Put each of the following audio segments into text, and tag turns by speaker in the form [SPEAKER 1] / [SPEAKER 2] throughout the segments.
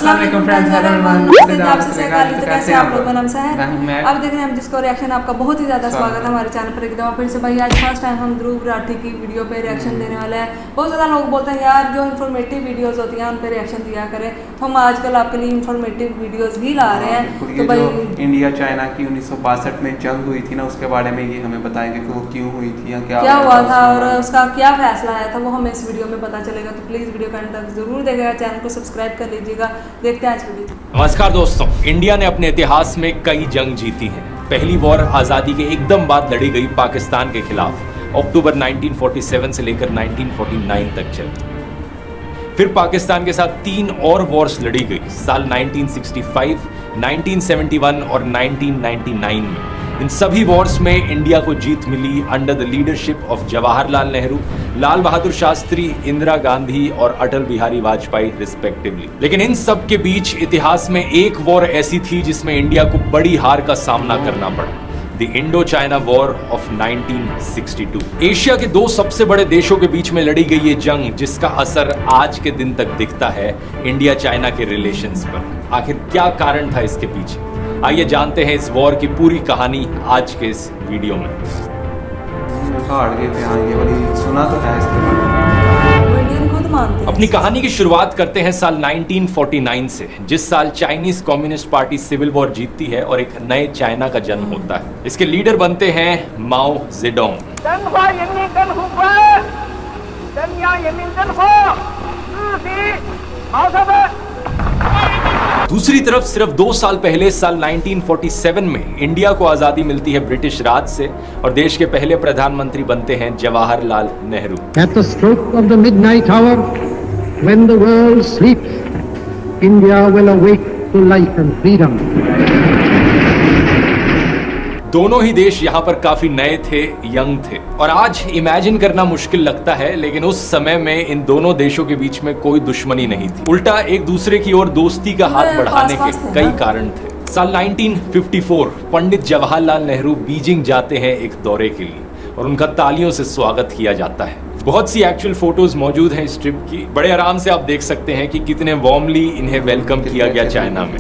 [SPEAKER 1] अस्सलाम वालेकुम फ्रेंड्स, कैसे आप लोग? मेरा नाम सहर। अब देख रहे हैं हम जिसको रिएक्शन आपका बहुत ही ज़्यादा स्वागत है हमारे चैनल पर एक दफ़ा फिर से। भाई आज फर्स्ट टाइम हम ध्रुव राठी की वीडियो पे रिएक्शन देने वाले हैं। बहुत ज़्यादा लोग बोलते हैं यार जो इन्फॉर्मेटिव वीडियोस होती हैं उन पर रिएक्शन दिया करें, तो हम आजकल आपके लिए इन्फॉर्मेटिव वीडियोस ही ला रहे हैं। तो भाई
[SPEAKER 2] इंडिया चाइना की 1962 में जंग हुई थी ना, उसके बारे में ये हमें बताएंगे कि वो क्यों हुई थी या
[SPEAKER 1] क्या हुआ था और उसका क्या फैसला आया था, वो हमें इस वीडियो में पता चलेगा। तो प्लीज़ वीडियो का अंत तक जरूर देखिएगा, चैनल को सब्सक्राइब कर लीजिएगा। देखते हैं आज की वीडियो।
[SPEAKER 3] नमस्कार दोस्तों, इंडिया ने अपने इतिहास में कई जंग जीती हैं। पहली वॉर आज़ादी के एकदम बाद लड़ी गई पाकिस्तान के खिलाफ अक्टूबर 1947 से लेकर 1949 तक चली। फिर पाकिस्तान के साथ 3 और वॉर्स लड़ी गई साल 1965, 1971 और 1999 में। इन सभी वॉर्स में इंडिया को जीत मिली under the leadership of Jawaharlal Nehru, Lal Bahadur Shastri, Indira Gandhi और अटल बिहारी वाजपेयी रिस्पेक्टिवली। लेकिन इन सब के बीच इतिहास में एक वॉर ऐसी थी जिसमें इंडिया को बड़ी हार का सामना करना पड़ा, the Indo China war of 1962। Asia के 2 सबसे बड़े देशों के बीच में लड़ी गई ये जंग, जिसका असर आज के दिन तक दिखता है इंडिया चाइना के रिलेशंस पर। आखिर क्या कारण था इसके पीछे, आइए जानते हैं इस वॉर की पूरी कहानी आज के इस वीडियो में।
[SPEAKER 2] सुना तो है इसके
[SPEAKER 3] अपनी कहानी की शुरुआत करते हैं साल 1949 से, जिस साल Chinese Communist Party civil war जीतती है और एक नए चाइना का जन्म होता है। इसके लीडर बनते हैं माओ जेडोंग। दूसरी तरफ सिर्फ 2 साल पहले साल 1947 में इंडिया को आजादी मिलती है ब्रिटिश राज से और देश के पहले प्रधानमंत्री बनते हैं Jawaharlal Nehru.
[SPEAKER 4] At the stroke of the midnight hour, when the world sleeps, India will awake to life and freedom.
[SPEAKER 3] दोनों ही देश यहाँ पर काफी नए थे, यंग थे, और आज इमेजिन करना मुश्किल लगता है, लेकिन उस समय में इन दोनों देशों के बीच में कोई दुश्मनी नहीं थी। उल्टा एक दूसरे की ओर दोस्ती का हाथ बढ़ाने के कई कारण थे। साल 1954 पंडित जवाहरलाल नेहरू बीजिंग जाते हैं एक दौरे के लिए और उनका तालियों से स्वागत किया जाता है। बहुत सी एक्चुअल फोटोज मौजूद हैं इस ट्रिप की। बड़े आराम से आप देख सकते हैं कि कितने वार्मली इन्हें वेलकम किया गया चाइना में।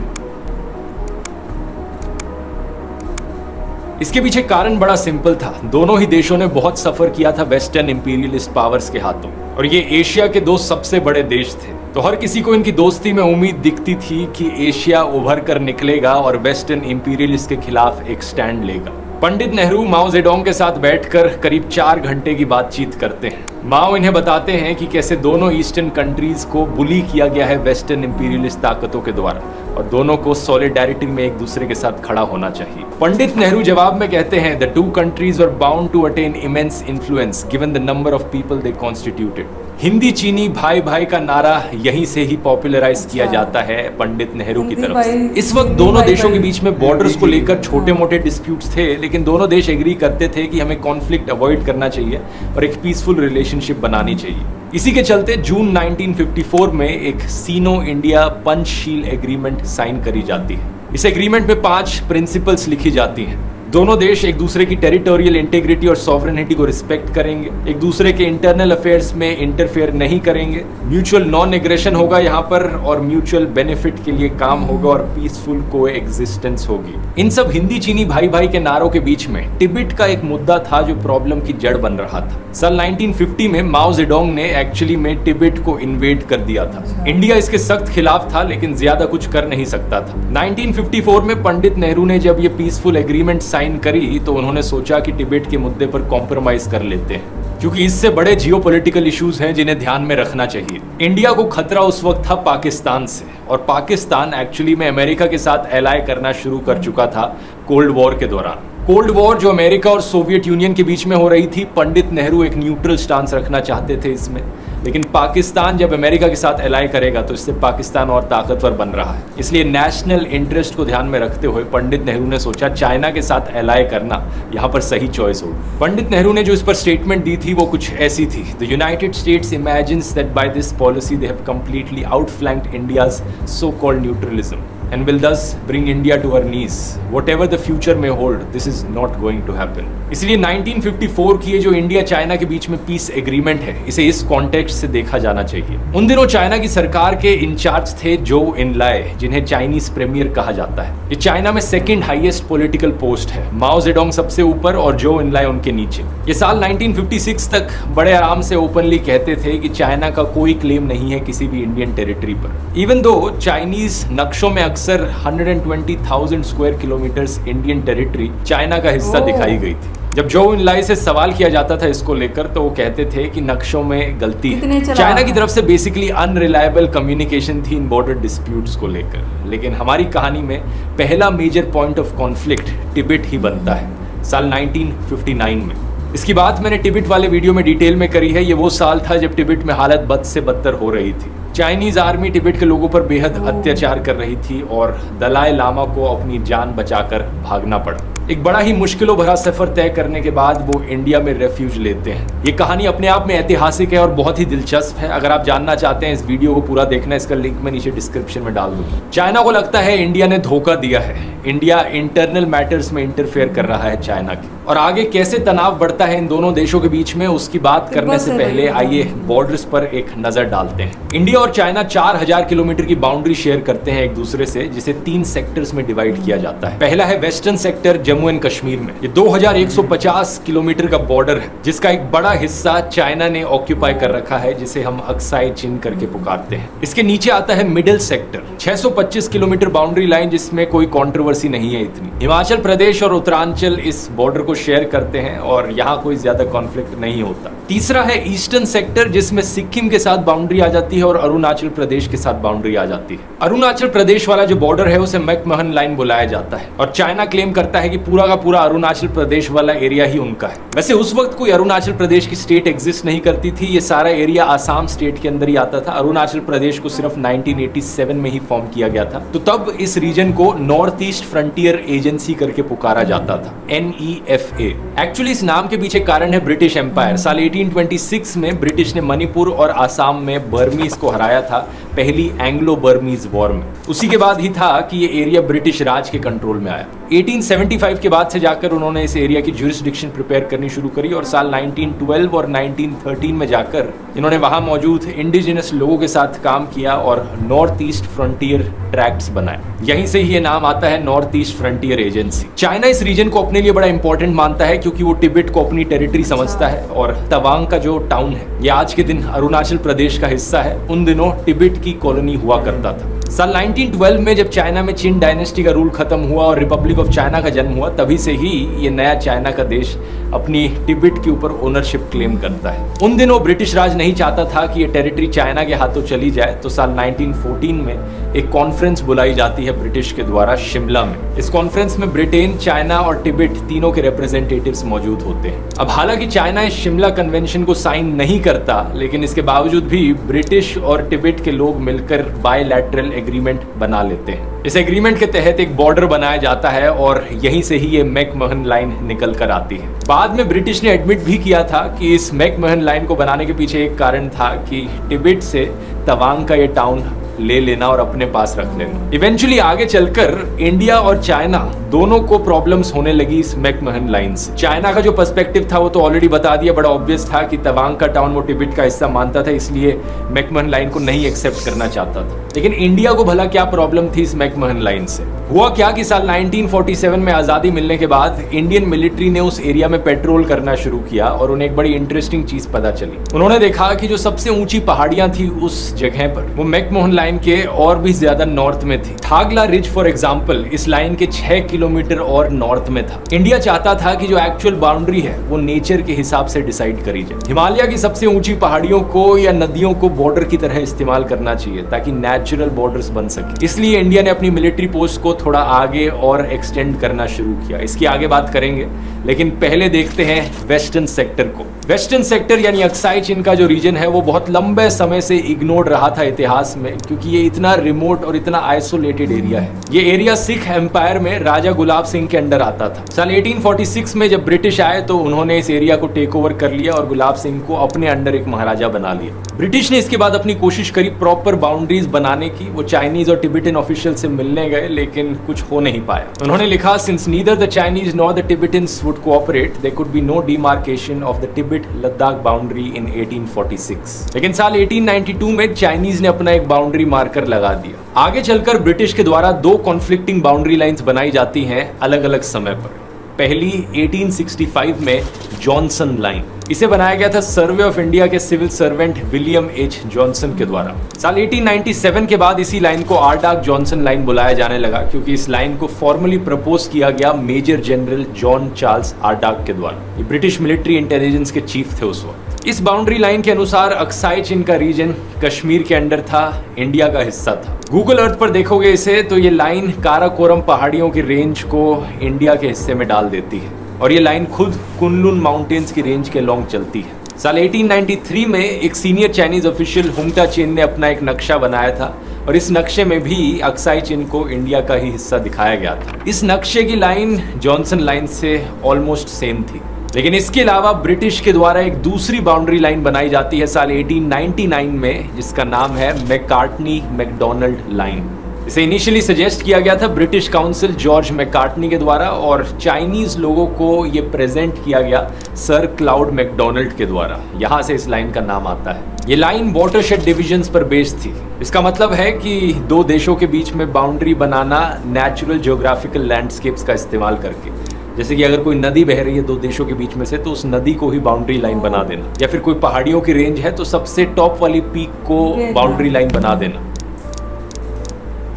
[SPEAKER 3] इसके पीछे कारण बड़ा सिंपल था। दोनों ही देशों ने बहुत सफर किया था वेस्टर्न इंपीरियलिस्ट पावर्स के हाथों, और ये एशिया के 2 सबसे बड़े देश थे। तो हर किसी को इनकी दोस्ती में उम्मीद दिखती थी कि एशिया उभर कर निकलेगा और वेस्टर्न इंपीरियलिस्ट के खिलाफ एक स्टैंड लेगा। पंडित नेहरू माओ जेडोंग के साथ बैठकर करीब 4 घंटे की बातचीत करते हैं। माओ इन्हें बताते हैं कि कैसे दोनों ईस्टर्न कंट्रीज को बुली किया गया है वेस्टर्न इंपीरियलिस्ट ताकतों के द्वारा और दोनों को सॉलिडेरिटी में एक दूसरे के साथ खड़ा होना चाहिए। पंडित नेहरू जवाब में कहते हैं, the 2 countries were bound to attain immense influence given the number of people they constituted। Hindi चीनी भाई भाई का नारा यहीं से ही पॉपुलराइज किया जाता है पंडित नेहरू की तरफ से। इस वक्त दोनों देशों के बीच में बॉर्डर्स को लेकर छोटे मोटे डिस्प्यूट्स थे, लेकिन दोनों देश एग्री करते थे कि हमें कॉन्फ्लिक्ट अवॉइड करना चाहिए और एक पीसफुल रिलेशनशिप बनानी चाहिए। इसी के चलते जून 1954 में एक सीनो इंडिया पंचशील एग्रीमेंट साइन करी जाती है। इस एग्रीमेंट में 5 प्रिंसिपल्स लिखी जाती हैं। दोनों देश एक दूसरे की टेरिटोरियल इंटीग्रिटी और सॉवरेनिटी को रिस्पेक्ट करेंगे, एक दूसरे के इंटरनल अफेयर्स में इंटरफेयर नहीं करेंगे, म्यूचुअल नॉन एग्रेशन होगा यहाँ पर और म्यूचुअल बेनिफिट के लिए काम होगा और पीसफुल कोएग्जिस्टेंस होगी। इन सब हिंदी चीनी भाई भाई के नारों के बीच में तिब्बत का एक मुद्दा था जो प्रॉब्लम की जड़ बन रहा था। साल 1950 में माओ जेडोंग ने एक्चुअली में तिब्बत को इन्वेड कर दिया था। इंडिया इसके सख्त खिलाफ था, लेकिन ज्यादा कुछ कर नहीं सकता था। 1954 में पंडित नेहरू ने जब ये पीसफुल एग्रीमेंट साइन करी तो उन्होंने सोचा कि तिब्बत के मुद्दे पर कॉम्प्रोमाइज कर लेते हैं, क्योंकि इससे बड़े जियोपॉलिटिकल इश्यूज हैं जिन्हें ध्यान में रखना चाहिए। इंडिया को खतरा उस वक्त था पाकिस्तान से, और पाकिस्तान एक्चुअली में अमेरिका के साथ एलाय करना शुरू कर चुका था कोल्ड वॉर के दौरान। कोल्ड वॉर जो अमेरिका और सोवियत यूनियन के बीच में हो रही थी, पंडित नेहरू एक न्यूट्रल स्टांस रखना चाहते थे इसमें, लेकिन पाकिस्तान जब अमेरिका के साथ एलाय करेगा तो इससे पाकिस्तान और ताकतवर बन रहा है। इसलिए नेशनल इंटरेस्ट को ध्यान में रखते हुए पंडित नेहरू ने सोचा चाइना के साथ एलाय करना यहाँ पर सही चॉइस होगी। पंडित नेहरू ने जो इस पर स्टेटमेंट दी थी वो कुछ ऐसी थी, the United States imagines that by this policy they have completely outflanked India's so called neutralism. and will thus bring India to her knees. Whatever the future may hold, this is not going to happen. इसलिए 1954 की ये जो India China के बीच में piece agreement है, इसे इस context से देखा जाना चाहिए। उन दिनों चाइना की सरकार के इंचार्ज थे जो इनलाय, जिन्हें चाइनीज प्रीमियर कहा जाता है। ये चाइना में सेकंड हाईएस्ट पॉलिटिकल पोस्ट है। माओ जेडोंग सबसे ऊपर और जो इनलाय उनके नीचे। ये साल 1956 तक बड़े आराम से ओपनली कहते थे कि चाइना का कोई क्लेम नहीं है किसी भी इंडियन टेरिटरी पर। इवन दो चाइनीज नक्शों में अक्सर 120,000 square kilometres Indian territory China का हिस्सा दिखाई गई थी। जब जो इनलाई से सवाल किया जाता था इसको लेकर, तो वो कहते थे कि नक्शों में गलती है। चाइना की तरफ से बेसिकली अनरिलायबल कम्युनिकेशन थी इन बॉर्डर डिस्प्यूट्स को लेकर। लेकिन हमारी कहानी में पहला major point of conflict Tibet ही बनता है, साल 1959 में। इसकी बात मैंने तिब्बत वाले वीडियो में डिटेल में करी है। ये वो साल था जब तिब्बत में हालत बद से बदतर हो रही थी। चाइनीज आर्मी तिब्बत के लोगों पर बेहद अत्याचार कर रही थी और दलाई लामा को अपनी जान बचाकर भागना पड़ा। एक बड़ा ही मुश्किलों भरा सफर तय करने के बाद वो इंडिया में रेफ्यूज लेते हैं। ये कहानी अपने आप में ऐतिहासिक है और बहुत ही दिलचस्प है। अगर आप जानना चाहते हैं इस वीडियो को पूरा देखना, इसका लिंक मैं नीचे डिस्क्रिप्शन में डाल दूंगा। चाइना को लगता है इंडिया ने धोखा दिया है, इंडिया इंटरनल मैटर्स में इंटरफेयर कर रहा है चाइना की। और आगे कैसे तनाव बढ़ता है इन दोनों देशों के बीच में, उसकी बात करने से पहले आइए बॉर्डर्स पर एक नजर डालते हैं। इंडिया और चाइना 4000 किलोमीटर की बाउंड्री शेयर करते हैं एक दूसरे से, जिसे 3 सेक्टर्स में डिवाइड किया जाता है। पहला है western sector Jammu and Kashmir में। ये 2150 किलोमीटर का बॉर्डर है, जिसका एक बड़ा हिस्सा चाइना ने ऑक्यूपाई कर रखा है, जिसे हम अक्साई चिन करके पुकारते हैं। इसके नीचे आता है middle sector, 625 kilometre boundary line, जिसमें कोई कंट्रोवर्सी नहीं है इतनी। हिमाचल प्रदेश और उत्तरांचल इस बॉर्डर को शेयर करते हैं और यहाँ कोई ज्यादा कॉन्फ्लिक्ट नहीं होता। तीसरा है ईस्टर्न सेक्टर, जिसमें सिक्किम के साथ बाउंड्री आ जाती है और अरुणाचल प्रदेश के साथ बाउंड्री आ जाती है। अरुणाचल प्रदेश वाला जो बॉर्डर है उसे मैकमहन लाइन बुलाया जाता है और चाइना क्लेम करता है कि पूरा का पूरा अरुणाचल प्रदेश वाला एरिया ही उनका है। वैसे उस वक्त कोई अरुणाचल प्रदेश की स्टेट एग्जिस्ट नहीं करती थी, ये सारा एरिया आसाम स्टेट के अंदर ही आता था। अरुणाचल प्रदेश को सिर्फ 1987 में ही फॉर्म किया गया था। तो तब इस रीजन को नॉर्थ ईस्ट फ्रंटियर एजेंसी करके पुकारा जाता था, NEFA। एक्चुअली इस नाम के पीछे कारण है ब्रिटिश एम्पायर। साल 1826 में ब्रिटिश ने मणिपुर और आसाम में बर्मीज को हराया था पहली एंग्लो बर्मीज वॉर में। उसी के बाद ही था कि ये एरिया ब्रिटिश राज के कंट्रोल में आया। 1875 के बाद से जाकर उन्होंने इस एरिया की ज्यूरिसडिक्शन प्रिपेयर करनी शुरू करी और साल 1912 और 1913 में जाकर इन्होंने वहां मौजूद इंडिजिनस लोगों के साथ काम किया और नॉर्थ ईस्ट फ्रंटियर ट्रैक्ट्स बनाए। यहीं से ही ये नाम आता है north east frontier agency. China इस रीजन को अपने लिए बड़ा इंपॉर्टेंट मानता है क्योंकि वो तिब्बत को अपनी टेरिटरी समझता है और तवांग का जो टाउन है ये आज के दिन अरुणाचल प्रदेश का हिस्सा है। उन दिनों तिब्बत की कॉलोनी हुआ करता था। साल 1912 में जब चाइना में चिन डायनेस्टी का रूल खत्म हुआ और रिपब्लिक ऑफ चाइना का जन्म हुआ, तभी से ही ये नया चाइना का देश अपनी तिब्बत के ऊपर ओनरशिप क्लेम करता है। उन दिनों ब्रिटिश राज नहीं चाहता था कि ये टेरिटरी चाइना के हाथों चली जाए, तो साल 1914 में एक कॉन्फ्रेंस बुलाई जाती है ब्रिटिश के द्वारा शिमला में। इस कॉन्फ्रेंस में ब्रिटेन, चाइना और तिब्बत तीनों के रिप्रेजेंटेटिव्स मौजूद होते हैं। अब हालांकि चाइना इस शिमला कन्वेंशन को साइन नहीं करता, लेकिन इसके बावजूद भी ब्रिटिश और तिब्बत के लोग मिलकर बायलैटरल एग्रीमेंट बना लेते हैं। इस एग्रीमेंट के तहत एक बॉर्डर बनाया जाता है और यहीं से ही ये मैकमहन लाइन निकल कर आती है। बाद में ब्रिटिश ने एडमिट भी किया था कि इस मैकमहन लाइन को बनाने के पीछे एक कारण था कि तिब्बत से तवांग का ये टाउन ले लेना और अपने पास रख लेना। इवेंचुअली आगे चलकर इंडिया और चाइना दोनों को प्रॉब्लम्स होने लगी इस मैकमहन लाइन से। चाइना का जो पर्सपेक्टिव था वो तो ऑलरेडी बता दिया, बड़ा ऑब्वियस था कि तवांग का टाउन वो तिब्बत का हिस्सा मानता था, इसलिए मैकमहन लाइन को नहीं एक्सेप्ट करना चाहता था। लेकिन इंडिया को भला क्या प्रॉब्लम थी इस मैकमहन लाइन से? हुआ क्या कि साल 1947 में आजादी मिलने के बाद इंडियन मिलिट्री ने उस एरिया में पेट्रोल करना शुरू किया और उन्हें एक बड़ी इंटरेस्टिंग चीज पता चली। उन्होंने देखा कि जो सबसे ऊंची पहाड़ियां थी उस जगह पर वो मैकमोहन लाइन के और भी ज्यादा नॉर्थ में थी। थागला रिज फॉर एग्जांपल इस लाइन के 6 किलोमीटर और नॉर्थ में था। इंडिया चाहता था कि जो एक्चुअल बाउंड्री है वो नेचर के हिसाब से डिसाइड करी जाए। हिमालय की सबसे ऊंची पहाड़ियों को या नदियों को बॉर्डर की तरह इस्तेमाल करना चाहिए ताकि नेचुरल बॉर्डर्स बन सके। इसलिए इंडिया ने अपनी मिलिट्री पोस्ट को थोड़ा आगे और एक्सटेंड करना शुरू किया। इसकी आगे बात करेंगे, लेकिन पहले देखते हैं वेस्टर्न सेक्टर को। वेस्टर्न सेक्टर यानी अक्साई चिन का जो रीजन है वो बहुत लंबे समय से इग्नोर्ड रहा था इतिहास में, क्योंकि ये इतना रिमोट और इतना आइसोलेटेड एरिया है। ये एरिया सिख एम्पायर में राजा गुलाब सिंह के अंडर आता था। साल 1846 में जब ब्रिटिश आए तो उन्होंने इस एरिया को टेक ओवर कर लिया और गुलाब सिंह को अपने अंडर एक महाराजा बना लिया। ब्रिटिश ने इसके बाद अपनी कोशिश करी प्रॉपर बाउंड्रीज बनाने की। वो चाइनीज और टिबेटन ऑफिशियल से मिलने गए, लेकिन कुछ हो नहीं पाया। उन्होंने लिखा, since neither the Chinese nor the Tibetans would cooperate, there could be no demarcation of the Tibet Ladakh boundary in 1846। लेकिन साल 1892 में चाइनीज ने अपना एक बाउंड्री मार्कर लगा दिया। आगे चलकर ब्रिटिश के द्वारा दो कॉन्फ्लिक्टिंग बाउंड्री लाइंस बनाई जाती हैं अलग अलग समय पर। पहली 1865 में जॉनसन लाइन, इसे बनाया गया था सर्वे ऑफ इंडिया के civil servant William H Johnson के द्वारा। साल 1897 के बाद इसी लाइन को आरडाक जॉनसन लाइन बुलाया जाने लगा, क्योंकि इस लाइन को फॉर्मली प्रपोज किया गया मेजर जनरल जॉन चार्ल्स आरडाक के द्वारा। ये ब्रिटिश मिलिट्री इंटेलिजेंस के चीफ थे उस वक्त। इस बाउंड्री लाइन के अनुसार अक्साई चीन का रीजन कश्मीर के अंडर था, इंडिया का हिस्सा था। गूगल अर्थ पर देखोगे इसे तो ये लाइन काराकोरम पहाड़ियों की रेंज को इंडिया के हिस्से में डाल देती है, और ये लाइन खुद कुनलुन माउंटेन्स की रेंज के लॉन्ग चलती है। साल 1893 में एक सीनियर चाइनीज ऑफिशियल हुंगटा चीन ने अपना एक नक्शा बनाया था, और इस नक्शे में भी अक्साई चीन को इंडिया का ही हिस्सा दिखाया गया था। इस नक्शे की लाइन जॉनसन लाइन से ऑलमोस्ट सेम थी, लेकिन इसके अलावा ब्रिटिश के द्वारा एक दूसरी बाउंड्री लाइन बनाई जाती है साल 1899 में, जिसका नाम है मैकार्टनी मैकडोनल्ड लाइन। इसे इनिशियली सजेस्ट किया गया था ब्रिटिश काउंसिल जॉर्ज मैकार्टनी के द्वारा, और चाइनीज लोगों को ये प्रेजेंट किया गया सर क्लाउड मैकडोनल्ड के द्वारा। यहाँ से इस लाइन का नाम आता है। ये लाइन वाटरशेड डिविजन्स पर बेस्ड थी। इसका मतलब है कि दो देशों के बीच में बाउंड्री बनाना नेचुरल ज्योग्राफिकल लैंडस्केप्स का इस्तेमाल करके। जैसे कि अगर कोई नदी बह रही है दो देशों के बीच में से, तो उस नदी को ही बाउंड्री लाइन बना देना, या फिर कोई पहाड़ियों की रेंज है तो सबसे टॉप वाली पीक को बाउंड्री लाइन बना देना।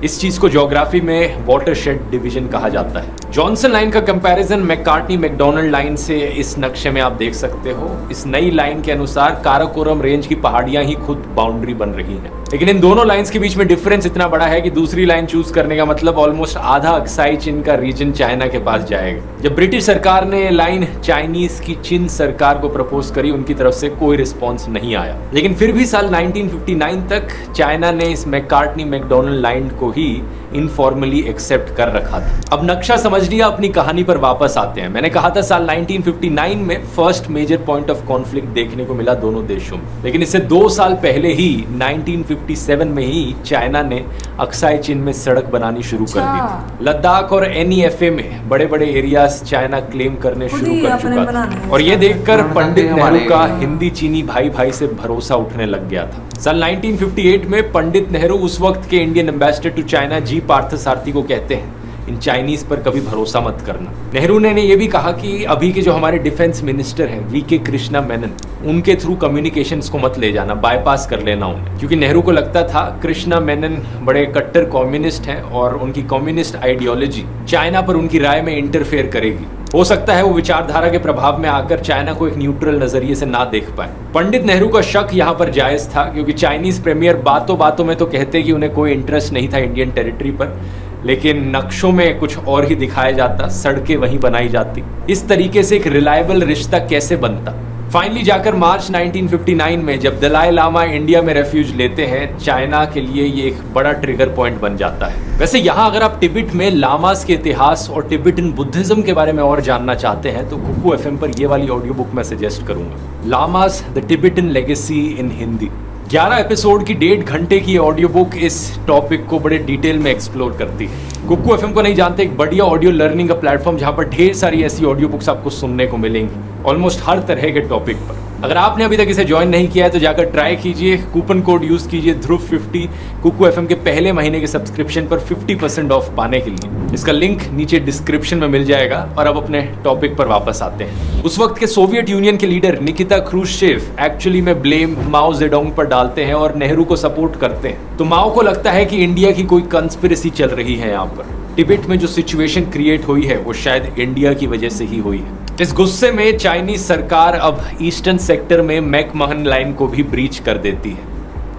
[SPEAKER 3] इस चीज को ज्योग्राफी में वाटरशेड डिवीजन कहा जाता है। जॉनसन लाइन का कंपैरिजन मैकार्टनी मैकडोनल्ड लाइन से इस नक्शे में आप देख सकते हो। इस नई लाइन के अनुसार काराकोरम रेंज की पहाड़ियां ही खुद बाउंड्री बन रही हैं। लेकिन इन दोनों लाइंस के बीच में डिफरेंस इतना बड़ा है कि दूसरी लाइन चूज करने का मतलब ऑलमोस्ट आधा अक्साई चीन का रीजन चाइना के पास जाएगा। जब ब्रिटिश सरकार ने लाइन चाइनीज की चीन सरकार को प्रपोज करी, उनकी तरफ से कोई रिस्पॉन्स नहीं आया। लेकिन फिर भी साल 1959 तक चाइना ने इस मैकार्टनी मैकडोनल्ड लाइन को ही इनफॉर्मली एक्सेप्ट कर रखा था। अब नक्शा समझ लिया, अपनी कहानी पर वापस आते हैं। मैंने कहा था साल 1959 में first major point of conflict देखने को मिला दोनों देशों में, लेकिन इससे 2 साल पहले ही 1957 में ही चाइना ने अक्साई चीन में सड़क बनानी शुरू कर दी थी। लद्दाख और NEFA में बड़े बड़े एरियाज चाइना क्लेम करने शुरू कर चुका था, और ये देखकर पंडित नेहरू का हिंदी चीनी भाई भाई से भरोसा उठने लग गया था। साल 1958 में पंडित नेहरू उस वक्त के इंडियन एम्बेसडर टू चाइना जी पार्थसारथी को कहते हैं, इन चाइनीज पर कभी भरोसा मत करना। नेहरू ने ये भी कहा कि अभी के जो हमारे डिफेंस मिनिस्टर हैं VK कृष्णा मेनन, उनके थ्रू कम्युनिकेशंस को मत ले जाना, बाईपास कर लेना उन्हें, क्योंकि नेहरू को लगता था कृष्णा मेनन बड़े कट्टर कम्युनिस्ट हैं और उनकी कम्युनिस्ट आइडियोलॉजी चाइना पर उनकी राय में इंटरफेयर करेगी। हो सकता है वो विचारधारा के प्रभाव में आकर चाइना को एक न्यूट्रल नजरिए से ना देख पाए। पंडित नेहरू का शक यहाँ पर जायज था, क्योंकि चाइनीज प्रीमियर बातों बातों में तो कहते कि उन्हें कोई इंटरेस्ट नहीं था इंडियन टेरिटरी पर, लेकिन नक्शों में कुछ और ही दिखाया जाता, सड़कें वहीं बनाई जाती। इस तरीके से एक रिलायबल रिश्ता कैसे बनता? फाइनली जाकर मार्च 1959 में जब दलाई लामा इंडिया में रेफ्यूज लेते हैं, चाइना के लिए ये एक बड़ा ट्रिगर पॉइंट बन जाता है। वैसे यहाँ अगर आप तिब्बत में लामास के इतिहास और तिब्बतन बुद्धिज्म के बारे में और जानना चाहते हैं तो कुकू FM पर ये वाली ऑडियो बुक मैं सजेस्ट करूंगा, llamas the Tibetan legacy in Hindi. 11 episode की 1.5 घंटे की ऑडियो बुक इस टॉपिक को बड़े डिटेल में एक्सप्लोर करती है। कुकू FM को नहीं जानते, एक बढ़िया ऑडियो लर्निंग का प्लेटफॉर्म जहां पर ढेर सारी ऐसी ऑडियो बुक्स आपको सुनने को मिलेंगी, ऑलमोस्ट हर तरह के टॉपिक पर। अगर आपने अभी तक इसे ज्वाइन नहीं किया है तो जाकर ट्राई कीजिए, कूपन कोड यूज कीजिए ध्रुव50 कुकू FM के पहले महीने के सब्सक्रिप्शन पर 50% ऑफ पाने के लिए। इसका लिंक नीचे डिस्क्रिप्शन में मिल जाएगा। और अब अपने टॉपिक पर वापस आते हैं। उस वक्त के सोवियत यूनियन के लीडर निकिता क्रूश्चेव एक्चुअली में ब्लेम माओ जेडोंग पर डालते हैं और नेहरू को सपोर्ट करते हैं। तो माओ को लगता है कि इंडिया की कोई कंस्पिरेसी चल रही है यहाँ पर। तिब्बत में जो सिचुएशन क्रिएट हुई है वो शायद इंडिया की वजह से ही हुई है। इस गुस्से में चाइनीज सरकार अब ईस्टर्न सेक्टर में मैकमहन लाइन को भी ब्रीच कर देती है।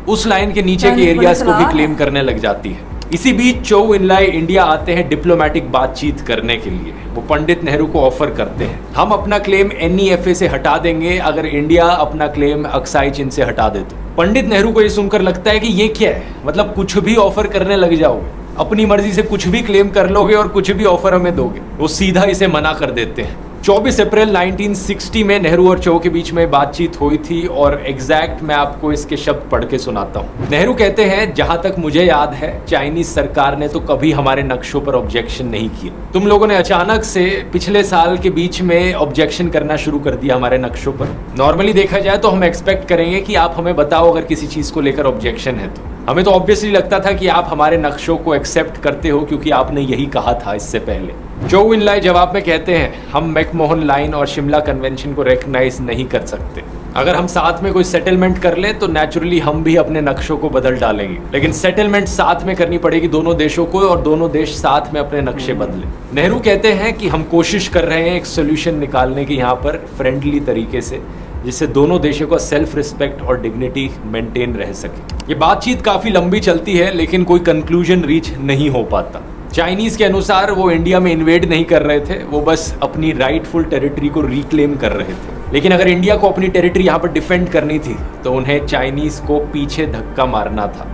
[SPEAKER 3] उस लाइन के नीचे के एरियाज को भी क्लेम करने लग जाती है। इसी बीच चौ इनलाई इंडिया आते हैं डिप्लोमेटिक बातचीत करने के लिए। वो पंडित नेहरू को ऑफर करते हैं, हम अपना क्लेम NEFA से हटा देंगे अगर इंडिया अपना क्लेम अक्साई चीन से हटा दे तो। पंडित नेहरू को ये सुनकर लगता है कि ये क्या है, मतलब कुछ भी ऑफर करने लग जाओगे, अपनी मर्जी से कुछ भी क्लेम कर लोगे और कुछ भी ऑफर हमें दोगे। वो सीधा इसे मना कर देते हैं। 24 अप्रैल 1960 में नेहरू और चो के बीच में बातचीत हुई थी और एग्जैक्ट मैं आपको इसके शब्द पढ़ के सुनाता हूँ। नेहरू कहते हैं, जहां तक मुझे याद है चाइनीज सरकार ने तो कभी हमारे नक्शों पर ऑब्जेक्शन नहीं किया। तुम लोगों ने अचानक से पिछले साल के बीच में ऑब्जेक्शन करना शुरू कर दिया हमारे नक्शों पर। नॉर्मली देखा जाए तो हम एक्सपेक्ट करेंगे कि आप हमें बताओ अगर किसी चीज को लेकर ऑब्जेक्शन है तो। हमें तो ऑब्वियसली लगता था कि आप हमारे नक्शों को एक्सेप्ट करते हो क्योंकि आपने यही कहा था इससे पहले। चो विन लाई जवाब में कहते हैं, हम मैकमोहन लाइन और शिमला कन्वेंशन को रिकॉग्नाइज नहीं कर सकते। अगर हम साथ में कोई सेटलमेंट कर लें तो नेचुरली हम भी अपने नक्शों को बदल डालेंगे, लेकिन सेटलमेंट साथ में करनी पड़ेगी दोनों देशों को और दोनों देश साथ में अपने नक्शे बदलें। नेहरू कहते हैं कि हम कोशिश कर रहे हैं एक सोल्यूशन निकालने की यहाँ पर फ्रेंडली तरीके से, जिससे दोनों देशों का सेल्फ रिस्पेक्ट और डिग्निटी मेंटेन रह सके। ये बातचीत काफी लंबी चलती है लेकिन कोई कंक्लूजन रीच नहीं हो पाता। चाइनीज के अनुसार वो इंडिया में इन्वेड नहीं कर रहे थे, वो बस अपनी राइटफुल टेरिटरी को रिक्लेम कर रहे थे। लेकिन अगर इंडिया को अपनी टेरिटरी यहाँ पर डिफेंड करनी थी तो उन्हें चाइनीज को पीछे धक्का मारना था।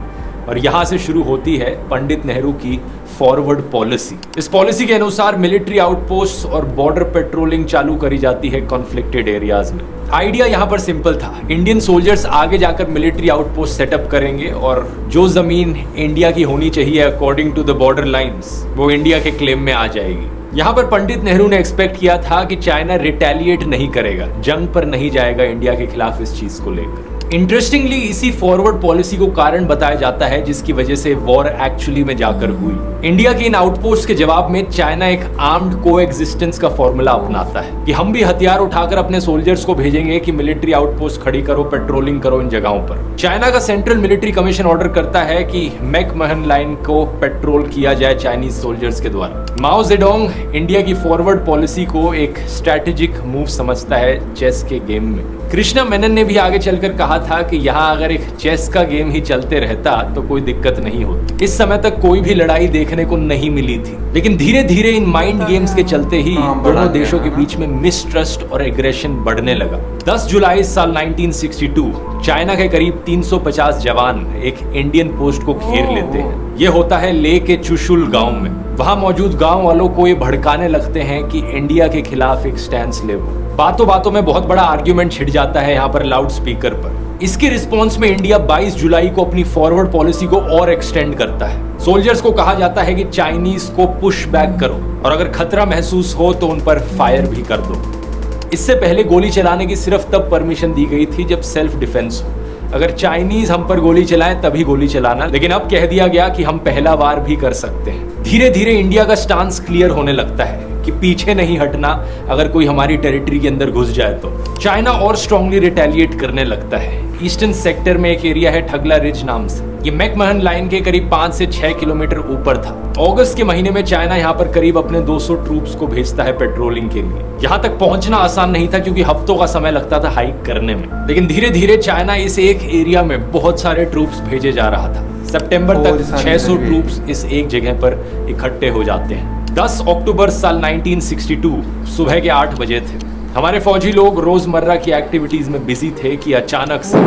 [SPEAKER 3] और यहाँ से शुरू होती है पंडित नेहरू की फॉरवर्ड पॉलिसी। इस पॉलिसी के अनुसार मिलिट्री आउटपोस्ट और बॉर्डर पेट्रोलिंग चालू करी जाती है कॉन्फ्लिक्टेड एरियाज में। आइडिया यहाँ पर सिंपल था, इंडियन सोल्जर्स आगे जाकर मिलिट्री आउटपोस्ट सेटअप करेंगे और जो जमीन इंडिया की होनी चाहिए according to the border lines वो इंडिया के क्लेम में आ जाएगी। यहाँ पर पंडित नेहरू ने एक्सपेक्ट किया था कि चाइना रिटेलिएट नहीं करेगा, जंग पर नहीं जाएगा इंडिया के खिलाफ इस चीज को लेकर। इंटरेस्टिंगली इसी फॉरवर्ड पॉलिसी को कारण बताया जाता है जिसकी वजह से वॉर एक्चुअली में जाकर हुई। इंडिया के इन आउटपोस्ट के जवाब में चाइना एक आर्म्ड कोएग्जिस्टेंस का फॉर्मूला अपनाता है कि हम भी हथियार उठाकर अपने सोल्जर्स को भेजेंगे कि मिलिट्री आउटपोस्ट खड़ी करो, पेट्रोलिंग करो इन जगहों पर। चाइना का सेंट्रल मिलिट्री कमीशन ऑर्डर करता है कि मैकमोहन लाइन को पेट्रोल किया जाए चाइनीज सोल्जर्स के द्वारा। माओ जेडोंग इंडिया की फॉरवर्ड पॉलिसी को एक स्ट्रेटेजिक मूव समझता है चेस के गेम में। कृष्णा मेनन ने भी आगे चलकर कहा था कि यहाँ अगर एक चेस का गेम ही चलते रहता तो कोई दिक्कत नहीं होती। इस समय तक कोई भी लड़ाई देखने को नहीं मिली थी, लेकिन धीरे धीरे इन माइंड गेम्स के चलते ही दोनों देशों के बीच में मिसट्रस्ट और एग्रेशन बढ़ने लगा। 10 जुलाई साल 1962 चाइना के करीब 350 जवान एक इंडियन पोस्ट को घेर लेते हैं। ये होता है ले के चुशुल गांव में। वहां मौजूद गांव वालों को ये भड़काने लगते हैं कि इंडिया के खिलाफ एक स्टैंड ले वो। बातों बातों में बहुत बड़ा आर्ग्यूमेंट छिड़ जाता है यहाँ पर लाउड स्पीकर पर। इसके रिस्पॉन्स में इंडिया 22 जुलाई को अपनी फॉरवर्ड पॉलिसी को और एक्सटेंड करता है। सोल्जर्स को कहा जाता है कि चाइनीज को पुश बैक करो और अगर खतरा महसूस हो तो उन पर फायर भी कर दो। इससे पहले गोली चलाने की सिर्फ तब परमिशन दी गई थी जब सेल्फ डिफेंस हो। अगर चाइनीज हम पर गोली चलाएं तभी गोली चलाना, लेकिन अब कह दिया गया कि हम पहला वार भी कर सकते हैं। धीरे धीरे इंडिया का स्टांस क्लियर होने लगता है कि पीछे नहीं हटना अगर कोई हमारी टेरिटरी के अंदर घुस जाए तो। चाइना और स्ट्रांगली रिटेलिएट करने लगता है। ईस्टर्न सेक्टर में एक एरिया है ठगला रिज नाम से, ये मैकमोहन लाइन के करीब 5 से 6 किलोमीटर ऊपर था। अगस्त के महीने में चाइना यहाँ पर करीब अपने 200 ट्रूप्स को भेजता है पेट्रोलिंग के लिए। यहाँ तक पहुंचना आसान नहीं था क्योंकि हफ्तों का समय लगता था हाइक करने में, लेकिन धीरे धीरे चाइना इस एक एरिया में बहुत सारे ट्रूप्स भेजे जा रहा था। सितंबर तक 600 ट्रूप्स इस एक जगह पर इकट्ठे हो जाते हैं। 10 अक्टूबर साल 1962 सुबह के 8 बजे थे। हमारे फौजी लोग रोजमर्रा की एक्टिविटीज में बिजी थे कि अचानक से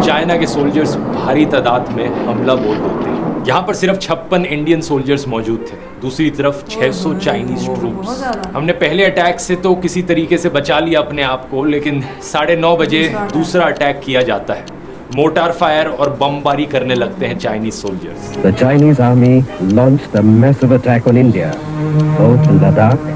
[SPEAKER 3] चाइना के सोल्जर्स भारी तादाद में हमला बोल देते हैं। यहाँ पर सिर्फ 56 इंडियन सोल्जर्स मौजूद थे, दूसरी तरफ 600 चाइनीज ट्रूप्स। हमने पहले अटैक से तो किसी तरीके से बचा लिया अपने आप को, लेकिन 9:30 बजे दूसरा अटैक किया जाता है। मोटार फायर और बमबारी करने लगते हैं Chinese soldiers.
[SPEAKER 5] The Chinese army launched a massive attack on India, both in Ladakh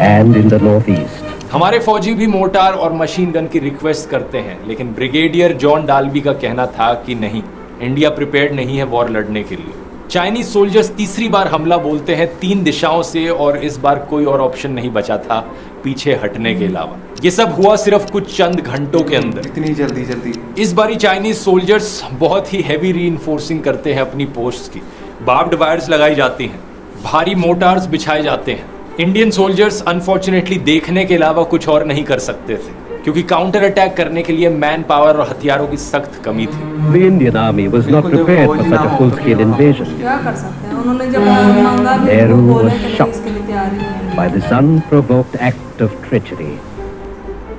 [SPEAKER 5] and in the northeast.
[SPEAKER 3] हमारे फौजी भी मोटार और मशीन गन की रिक्वेस्ट करते हैं, लेकिन ब्रिगेडियर जॉन डाल्बी का कहना था कि नहीं, इंडिया प्रिपेयर्ड नहीं है वॉर लड़ने के लिए। चाइनीज सोल्जर्स तीसरी बार हमला बोलते हैं 3 दिशाओं से और इस बार कोई और ऑप्शन नहीं बचा था पीछे हटने के अलावा। ये सब हुआ सिर्फ कुछ चंद घंटों के अंदर।
[SPEAKER 2] इतनी जल्दी
[SPEAKER 3] इस बारी चाइनीज सोल्जर्स बहुत ही हैवी रीइंफोर्सिंग करते हैं अपनी पोस्ट की। बार्ब्ड वायर्स लगाई जाती हैं, भारी मोटार्स बिछाए जाते हैं। इंडियन सोल्जर्स अनफॉर्चुनेटली देखने के अलावा कुछ और नहीं कर सकते थे क्योंकि काउंटर अटैक करने के लिए मैन पावर और हथियारों की सख्त कमी थी।
[SPEAKER 5] The Indian army was not prepared for such a full-scale invasion.
[SPEAKER 1] क्या कर सकते हैं, उन्होंने जब मांगा भी
[SPEAKER 5] Nehru
[SPEAKER 1] वो बोले
[SPEAKER 5] was
[SPEAKER 1] कि
[SPEAKER 5] shocked
[SPEAKER 1] इसके लिए तैयार ही नहीं है।
[SPEAKER 5] by this unprovoked act of treachery.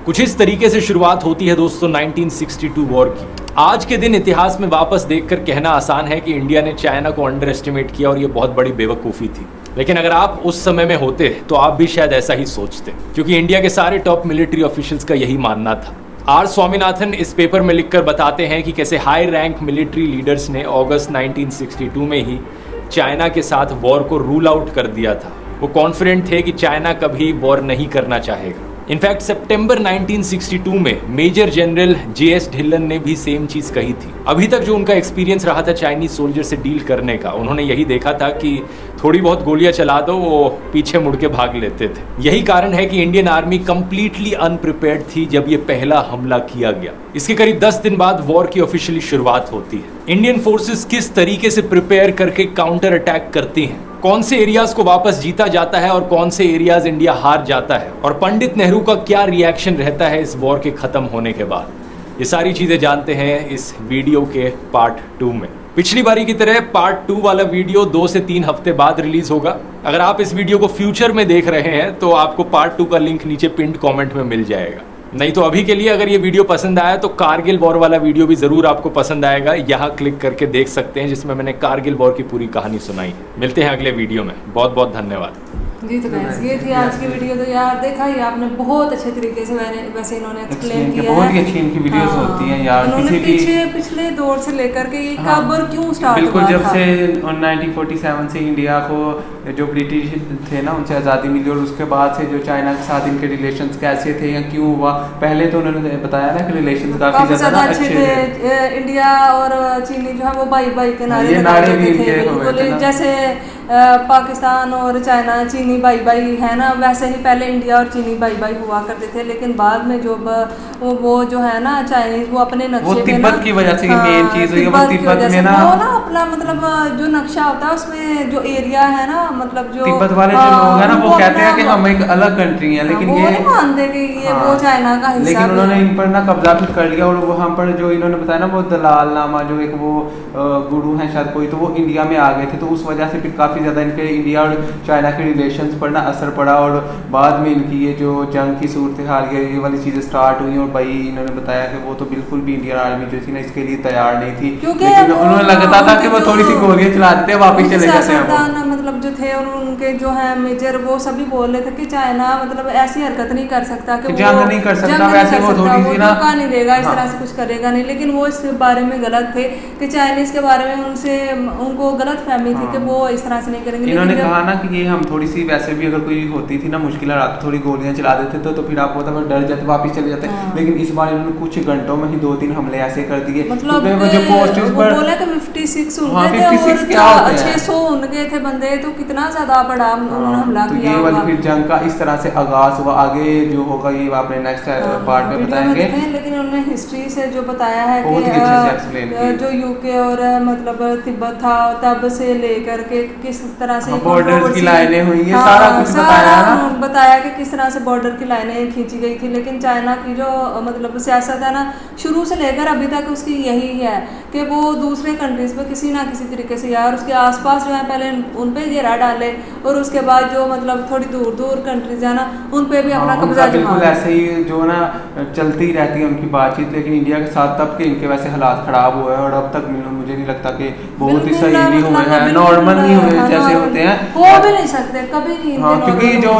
[SPEAKER 3] कुछ इस तरीके से शुरुआत होती है दोस्तों 1962 वॉर की। आज के दिन इतिहास में वापस देखकर कहना आसान है कि इंडिया ने चाइना को अंडर एस्टिमेट किया और ये बहुत बड़ी बेवकूफ़ी थी, लेकिन अगर आप उस समय में होते तो आप भी शायद ऐसा ही सोचते, क्योंकि इंडिया के सारे टॉप मिलिट्री ऑफिशियल्स का यही मानना था। आर स्वामीनाथन इस पेपर में लिखकर बताते हैं कि कैसे हाई रैंक मिलिट्री लीडर्स ने अगस्त 1962 में ही चाइना के साथ वॉर को रूल आउट कर दिया था। वो कॉन्फिडेंट थे कि चाइना कभी वॉर नहीं करना चाहेगा। इनफैक्ट सितंबर 1962 में मेजर जनरल JS ढिल्लन ने भी सेम चीज कही थी। अभी तक जो उनका एक्सपीरियंस रहा था चाइनीज सोल्जर से डील करने का, उन्होंने यही देखा था कि थोड़ी बहुत गोलियां चला दो वो पीछे मुड़ के भाग लेते थे। यही कारण है कि इंडियन आर्मी कंप्लीटली अनप्रिपेयर्ड थी जब ये पहला हमला किया गया। इसके करीब 10 दिन बाद वॉर की ऑफिशियली शुरुआत होती है। इंडियन फोर्सेस किस तरीके से प्रिपेयर करके काउंटर अटैक करती हैं, कौन से एरियाज को वापस जीता जाता है और कौन से एरियाज इंडिया हार जाता है, और पंडित नेहरू का क्या रिएक्शन रहता है इस वॉर के खत्म होने के बाद, ये सारी चीजें जानते हैं इस वीडियो के पार्ट 2 में। पिछली बारी की तरह पार्ट 2 वाला वीडियो 2 से 3 हफ्ते बाद रिलीज होगा। अगर आप इस वीडियो को फ्यूचर में देख रहे हैं तो आपको पार्ट 2 का लिंक नीचे पिंड कमेंट में मिल जाएगा। नहीं तो अभी के लिए अगर ये वीडियो पसंद आया तो कारगिल वॉर वाला वीडियो भी जरूर आपको पसंद आएगा, यहाँ क्लिक करके देख सकते हैं, जिसमें मैंने कारगिल वॉर की पूरी कहानी सुनाई है। मिलते हैं अगले वीडियो में, बहुत बहुत धन्यवाद।
[SPEAKER 1] जी तो गाइस ये थी आज की वीडियो। तो यार देखा ही आपने बहुत अच्छे तरीके से वैसे इन्होंने एक्सप्लेन किया है।
[SPEAKER 2] बहुत ही अच्छी इनकी वीडियोस होती हैं यार।
[SPEAKER 1] उन्होंने पिछले दौर से लेकर के ये कब और क्यों स्टार्ट हुआ था।
[SPEAKER 2] बिल्कुल, जब से 1947 से इंडिया को जो ब्रिटिश थे ना उनसे आज़ादी मिली, और उसके बाद से जो चाइना के साथ इनके रिलेशंस कैसे थे या क्यों हुआ। पहले तो उन्होंने बताया ना कि रिलेशंस काफी ज़्यादा अच्छे थे।
[SPEAKER 1] इंडिया और चीनी जो है वो भाई के नारे
[SPEAKER 2] थे,
[SPEAKER 1] जैसे पाकिस्तान और चाइना चीनी भाई है ना, वैसे ही पहले इंडिया और चीनी भाई हुआ करते थे। लेकिन बाद में जो वो जो है ना चाइनीज वो अपने नक्शे
[SPEAKER 2] वो तिब्बत की वजह से मेन चीज हुई है, वो तिब्बत में ना
[SPEAKER 1] वो ना अपना मतलब जो नक्शा होता है उसमें जो एरिया है ना, मतलब जो
[SPEAKER 2] तिब्बत वाले जो लोग हैं ना वो कहते हैं कि हम एक अलग कंट्री हैं, लेकिन
[SPEAKER 1] ये नहीं मानते कि ये वो चाइना का हिस्सा।
[SPEAKER 2] लेकिन उन्होंने इन पर ना कब्जा भी कर लिया, और वहाँ पर जो इन्होंने बताया ना वो दलाल नामा जो एक वो गुरु हैं शायद कोई, तो वो इंडिया में आ गए थे। तो उस वजह से फिर काफी ज्यादा इनके इंडिया और चाइना के रिलेशंस पर ना असर पड़ा, और बाद में इनकी ये जो जंग की सूरत हाल ये वाली चीजें स्टार्ट हुई। और भाई इन्होंने बताया कि वो तो बिल्कुल भी इंडियन आर्मी जो थी ना इसके लिए तैयार नहीं थी, लेकिन उन्होंने लगता था कि वो थोड़ी सी गोलियां चला देते हैं वापिस चले जाते हैं।
[SPEAKER 1] मतलब जो थे उनके जो है मेजर वो सभी बोल रहे थे कि चाइना मतलब ऐसी हरकत नहीं कर सकता कि
[SPEAKER 2] जंग नहीं कर सकता, वैसे वो थोड़ी सी ना
[SPEAKER 1] धोखा नहीं देगा, इस तरह से कुछ करेगा नहीं। लेकिन वो इस बारे में गलत थे कि चाइनीज के बारे में उनको गलत फहमी थी कि वो इस तरह से नहीं करेंगे।
[SPEAKER 2] इन्होंने कहा ना कि ये हम थोड़ी सी वैसे भी अगर कोई होती थी ना मुश्किल आती, थोड़ी गोलियां चला देते तो फिर आपको होता है डर जाते वापिस चले जाते। लेकिन इस बार इन्होंने कुछ घंटों में ही 2-3 हमले ऐसे कर दिए,
[SPEAKER 1] मतलब
[SPEAKER 2] जो पोस्ट पर
[SPEAKER 1] बोला कि 56 उनके थे और 600 उनके थे बंदे, तो कितना ज्यादा बड़ा उन्होंने हमला किया।
[SPEAKER 2] ये वाली फिर जंग का इस तरह से आगाज हुआ। आगे जो होगा ये आपने नेक्स्ट पार्ट में बताएंगे।
[SPEAKER 1] लेकिन उन्होंने हिस्ट्री से जो बताया है कि जो यूके और मतलब तिब्बत था तब से लेकर के किस तरह से
[SPEAKER 2] बॉर्डर की लाइनें हुई है, सारा कुछ
[SPEAKER 1] बताया कि किस तरह से बॉर्डर की लाइनें खींची गई थी। लेकिन चाइना की जो मतलब सियासत है ना शुरू से लेकर अभी तक उसकी यही है कि वो दूसरे कंट्रीज पे किसी ना किसी तरीके से यार उसके आसपास जो है पहले उन पे घेरा डाले, और उसके बाद जो मतलब थोड़ी दूर कंट्रीज है ना उन पे भी अपना कब्जा जमा।
[SPEAKER 2] बिल्कुल ऐसे ही जो ना चलती रहती है उनकी बातचीत। लेकिन इंडिया के साथ तब के इनके वैसे हालात खराब हुए हैं, और अब तक मुझे नहीं लगता कि बहुत ही सही नहीं हुए हैं, नॉर्मल नहीं हुए जैसे होते हैं,
[SPEAKER 1] हो भी नहीं सकते कभी नहीं।
[SPEAKER 2] हाँ, क्योंकि जो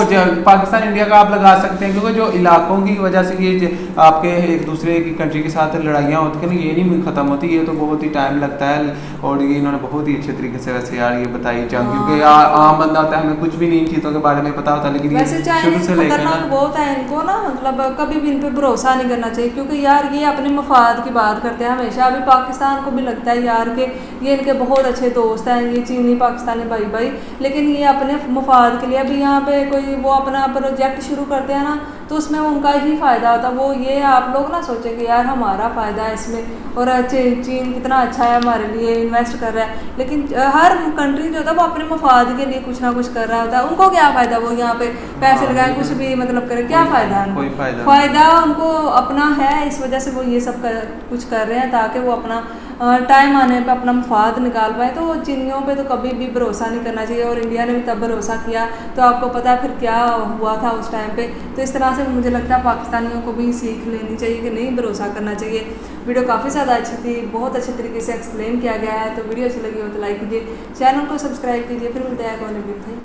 [SPEAKER 2] पाकिस्तान इंडिया का आप लगा सकते हैं, क्योंकि जो इलाकों की वजह से ये आपके एक दूसरे की कंट्री के साथ लड़ाइयाँ होती हैं ये नहीं खत्म होती, ये तो बहुत ही टाइम लगता है। और ये इन्होंने बहुत ही अच्छे तरीके से वैसे यार ये बताई जंग, क्योंकि आम बंदा होता है हमें कुछ भी नहीं इन चीज़ों के बारे में पता होता, लेकिन
[SPEAKER 1] वैसे शुरू से लेकर ना बहुत है इनको ना मतलब कभी भी इन पे भरोसा नहीं करना चाहिए, क्योंकि यार ये अपने मफाद की बात करते हैं हमेशा। अभी पाकिस्तान को भी लगता है यार कि ये इनके बहुत अच्छे दोस्त हैं, ये चीनी पाकिस्तानी भाई, लेकिन ये अपने मफाद के लिए अभी यहाँ पे कोई वो अपना प्रोजेक्ट शुरू करते हैं ना तो उसमें उनका ही फ़ायदा होता है। वो ये आप लोग ना सोचें कि यार हमारा फ़ायदा है इसमें, और चीन कितना अच्छा है हमारे लिए इन्वेस्ट कर रहा है, लेकिन हर कंट्री जो होता है वो अपने मफाद के लिए कुछ ना कुछ कर रहा होता है। उनको क्या फ़ायदा, वो यहाँ पे पैसे लगाए कुछ भी मतलब करे, क्या फ़ायदा है? फ़ायदा उनको अपना है, इस वजह से वो ये सब कुछ कर रहे हैं ताकि वो अपना टाइम आने पे अपना मफाद निकाल पाए। तो चीनियों पे तो कभी भी भरोसा नहीं करना चाहिए, और इंडिया ने भी तब भरोसा किया तो आपको पता है फिर क्या हुआ था उस टाइम पे। तो इस तरह से मुझे लगता है पाकिस्तानियों को भी सीख लेनी चाहिए कि नहीं भरोसा करना चाहिए। वीडियो काफ़ी ज़्यादा अच्छी थी, बहुत अच्छे तरीके से एक्सप्लेन किया गया है। तो वीडियो अच्छी लगी हो तो लाइक कीजिए, चैनल को सब्सक्राइब कीजिए। फिर मिलते हैं कौन